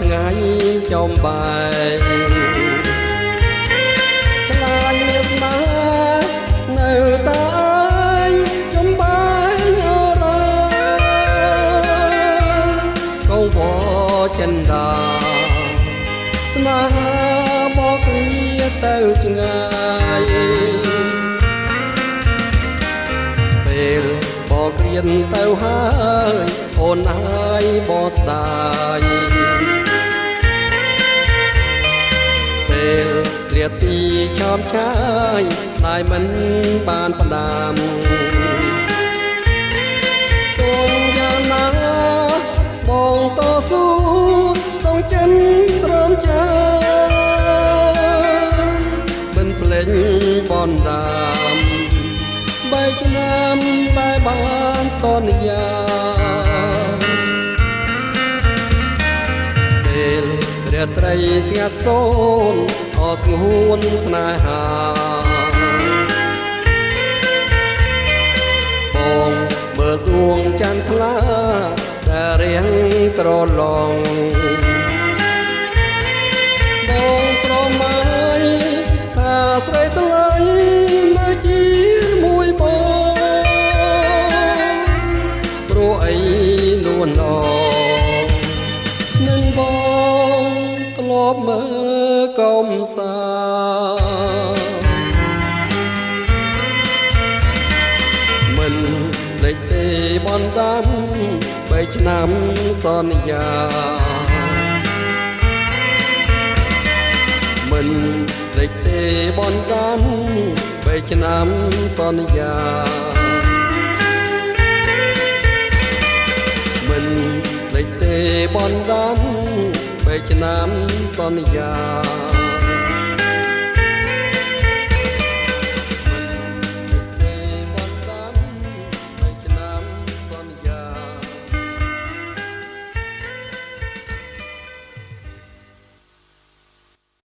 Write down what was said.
ថ្ងៃចំបែកខ្លាចមានស្នេហ៍នៅតែឯងចំបែកអរ៉ាកងវចិន្តាស្នេហ៍បកគ្រាទៅឆ្ងាយពេលបកគ្រាទៅហើយអូនហើយបស្ដាយពេលគ្រាទីឆោមឆាយតែមិនបានផ្ដាំទងយ៉ាងណាបងតស៊ូសងចិនត្រង់ចាមិនភ្លេចបនដាម3ឆ្នាំតែបានសន្យាពេលរាត្រីស្ងាត់សូនអស្ងួនស្នេហាបងមើលដួងចន្ទថ្លាតែរៀងក្រឡងបងស្រមៃថាស្រីថ្លៃនៅជាមួយបងព្រោះអីនួនអនឹងបងធ្លាប់មើលកំសាមិនភ្លេចទេបនដាំ3ឆ្នាំសន្យាមិនភ្លេចទេបនដាំ3ឆ្នាំសន្យាមិនភ្លេចទេបនដាំ3ឆ្នាំសន្យា